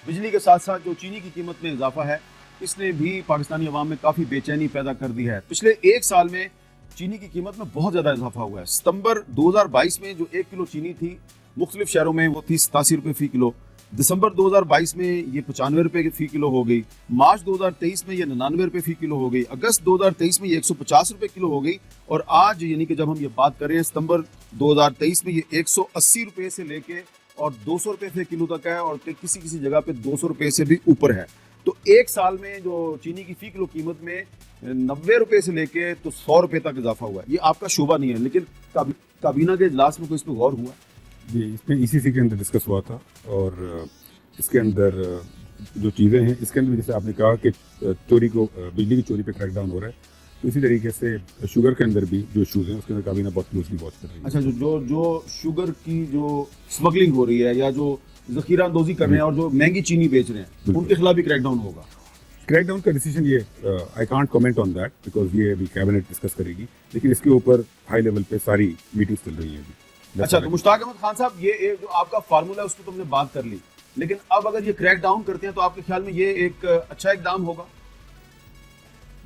बिजली के साथ साथ जो चीनी की कीमत में इजाफा है, इसने भी पाकिस्तानी अवाम में काफ़ी बेचैनी पैदा कर दी है। पिछले एक साल में चीनी की कीमत में बहुत ज़्यादा इजाफा हुआ है। सितंबर 2022 में जो 1 किलो चीनी थी मुख्तलिफ शहरों में वो थी 87 रुपये फ़ी किलो। दिसंबर 2022 में ये 95 रुपये फ़ी किलो हो गई। मार्च 2023 में ये 99 रुपये फ़ी किलो हो गई। अगस्त 2023 में ये 150 रुपये किलो हो गई। और आज यानी कि जब हम ये बात कर रहे हैं सितंबर 2023 में ये 180 रुपये से लेके और 200 रुपये फ़ी किलो तक है और किसी किसी जगह पे 200 रुपये से भी ऊपर है। तो एक साल में जो चीनी की फ़ी किलो कीमत में 90 रुपये से लेके तो 100 रुपये तक इजाफा हुआ है। ये आपका शोबा नहीं है, लेकिन काबीना के इजलास में कोई इस पर गौर हुआ? जी, इसमें ईसीसी के अंदर डिस्कस हुआ था और इसके अंदर जो चीज़ें हैं इसके अंदर जैसे आपने कहा कि चोरी को बिजली की चोरी पे क्रैकडाउन हो रहा है, तो इसी तरीके से शुगर के अंदर भी जो इशूज़ हैं उसके अंदर काबीना बहुत क्लोजली वॉच कर रही है। अच्छा, जो शुगर की जो स्मगलिंग हो रही है या जो जखीरा अंदोजी कर रहे हैं और जो महंगी चीनी बेच रहे हैं उनके खिलाफ भी क्रैकडाउन होगा? क्रैकडाउन का डिसीजन ये I can't comment on that because ये अभी कैबिनेट डिस्कस करेगी, लेकिन इसके ऊपर हाई लेवल पे सारी मीटिंग्स चल रही हैं अभी। अच्छा, तो मुश्ताक अहमद खान साहब, ये जो आपका फार्मूला है उसको तुमने बात कर ली, लेकिन अब अगर ये क्रैक डाउन करते हैं तो आपके ख्याल में ये एक अच्छा इकदाम होगा?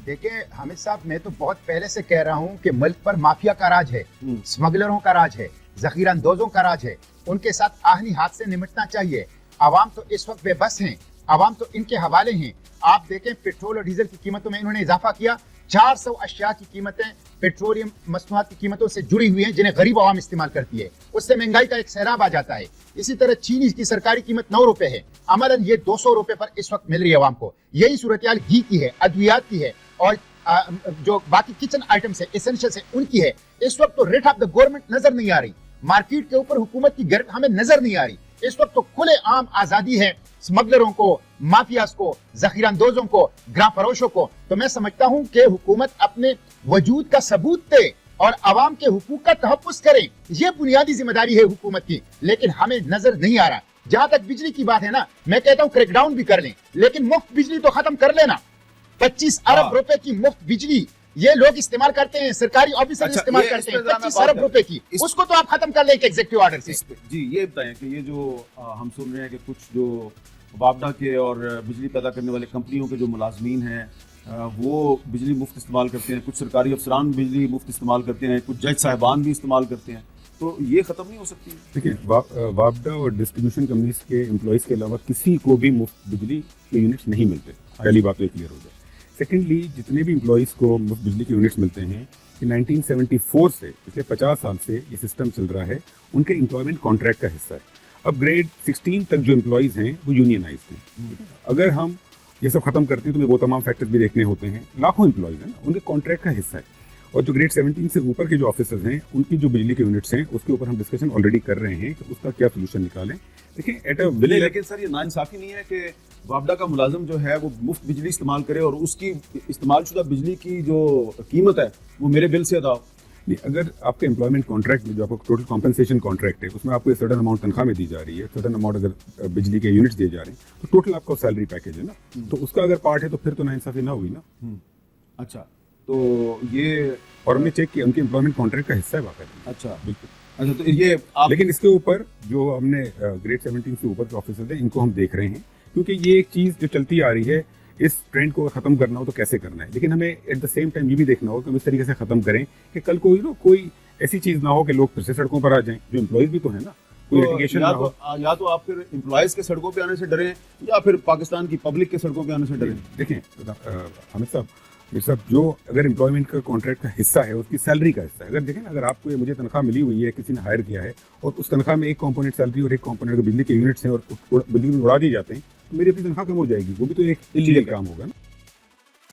देखिए हामिद साहब, मैं तो बहुत पहले से कह रहा हूं कि मुल्क पर माफिया का राज है, स्मगलरों का राज है, जखीरा अंदोजों का राज है। उनके साथ आहनी हाथ से निपटना चाहिए। आवाम तो इस वक्त बेबस हैं, आवाम तो इनके हवाले हैं। आप देखें पेट्रोल और डीजल की कीमतों में इन्होंने इजाफा किया। 400 अशिया की कीमतें पेट्रोलियम मसनूआत की कीमतों से जुड़ी हुई हैं जिन्हें गरीब आवाम इस्तेमाल करती है। उससे महंगाई का एक सैलाब आ जाता है। इसी तरह चीनी की सरकारी कीमत 9 रुपए है, अमलन ये 200 रुपए पर इस वक्त मिल रही है आवाम को। यही सूरत-ए-हाल घी की है, अद्वियात की है और जो बाकी किचन आइटम्स है, एसेंशियल्स है, उनकी है। इस वक्त तो रेट ऑफ द गवर्नमेंट नजर नहीं आ रही, मार्केट के ऊपर हुकूमत की गिरफ्त हमें नजर नहीं आ रही। इस वक्त तो खुले आम आजादी है स्मगलरों को, माफियाज को, जखीरा अंदोजों को, ग्रां फरोशों को। तो मैं समझता हूं कि हुकूमत अपने वजूद का सबूत दे और अवाम के हुकूक का तहफ्फुज़ करे। ये बुनियादी जिम्मेदारी है हुकूमत की, लेकिन हमें नजर नहीं आ रहा। जहां तक बिजली की बात है ना, मैं कहता हूं क्रैकडाउन भी कर लें, लेकिन मुफ्त बिजली तो खत्म कर लेना। 25 अरब रुपए की मुफ्त बिजली ये लोग इस्तेमाल करते हैं, सरकारी ऑफिसर इस्तेमाल करते हैं, 25 अरब रुपए की, उसको तो आप खत्म कर लें एक एग्जीक्यूटिव ऑर्डर से। जी, ये बताएं कि ये जो हम सुन रहे हैं कि कुछ जो वापडा के और बिजली पैदा करने वाले कंपनियों के जो मुलाजमीन हैं वो बिजली मुफ्त इस्तेमाल करते हैं, कुछ सरकारी अफसरान बिजली मुफ्त इस्तेमाल करते हैं, कुछ जज साहिबान भी इस्तेमाल करते हैं, तो ये खत्म नहीं हो सकती? देखिए, वापडा और डिस्ट्रीब्यूशन कंपनीज के एम्प्लॉयज़ के अलावा किसी को भी मुफ्त बिजली के यूनिट्स नहीं मिलते। पहली बात तो क्लियर हो जाए। सेकेंडली, जितने भी एम्प्लॉयज़ को मुफ्त बिजली के यूनिट्स मिलते हैं कि 1974 से पिछले 50 साल से ये सिस्टम चल रहा है, उनके एम्प्लॉयमेंट कॉन्ट्रैक्ट का हिस्सा है। अब ग्रेड 16 तक जो एम्प्लॉयज़ हैं वो यूनियनाइज्ड हैं। अगर हम ये सब खत्म करते हैं तो हमें वो तमाम फैक्टर्स भी देखने होते हैं। लाखों एम्प्लॉयज़ हैं, उनके कॉन्ट्रैक्ट का हिस्सा है। और जो ग्रेड 17 से ऊपर के जो ऑफिसर्स हैं उनकी जो बिजली के यूनिट्स हैं उसके ऊपर हम डिस्कशन ऑलरेडी कर रहे हैं कि उसका क्या सोल्यूशन निकालें। देखिए, एट अ विलेज, लेकिन सर ये नाइंसाफी नहीं है कि वापडा का मुलाजिम जो है वो मुफ्त बिजली इस्तेमाल करे और उसकी इस्तेमाल शुदा बिजली की जो कीमत है वो मेरे बिल से अदा हो? नहीं, अगर आपके एम्प्लॉयमेंट कॉन्ट्रैक्ट में जो आपको टोटल कॉम्पनसेशन कॉन्ट्रैक्ट है उसमें आपको सर्टेन अमाउंट तनख्वाह में दी जा रही है, सर्टेन अमाउंट अगर बिजली के यूनिट्स दिए जा रहे हैं, तो टोटल आपका सैलरी पैकेज है ना, तो उसका अगर पार्ट है तो फिर तो नाइंसाफी ना हुई ना। अच्छा, तो ये और हमने चेक किया, उनके एम्प्लॉयमेंट कॉन्ट्रैक्ट का हिस्सा है वाकई। अच्छा, बिल्कुल। अच्छा, तो ये लेकिन इसके ऊपर जो हमने ग्रेड 17 से ऊपर के ऑफिसर्स हैं इनको हम देख रहे हैं, क्योंकि ये एक चीज़ जो चलती आ रही है, इस ट्रेंड को खत्म करना हो तो कैसे करना है। लेकिन हमें एट द सेम टाइम ये भी देखना हो कि हम इस तरीके से खत्म करें कि कल कोई ऐसी चीज़ ना हो कि लोग फिर से सड़कों पर आ जाएं। जो एम्प्लॉयज़ भी तो है ना, कोई लिटिगेशन ना हो। या तो आप फिर एम्प्लॉयज़ के सड़कों पे आने से डरें या फिर पाकिस्तान की पब्लिक के सड़कों पे आने से डरें। देखें हामिद साहब, जो अगर एम्प्लॉयमेंट का कॉन्ट्रैक्ट का हिस्सा है उसकी सैलरी का हिस्सा है। अगर देखें ना, अगर आपको मुझे तनख्वाह मिली हुई है, किसी ने हायर किया है और उस तनख्वाह में एक कॉम्पोनेंट सैलरी और एक कॉम्पोनेंट बिजली के यूनिट्स हैं और बिजली में उड़ा दिए जाते हैं, तो मेरी अपनी तनख्वाह कम हो जाएगी। वो भी तो एक इलीगल काम होगा ना।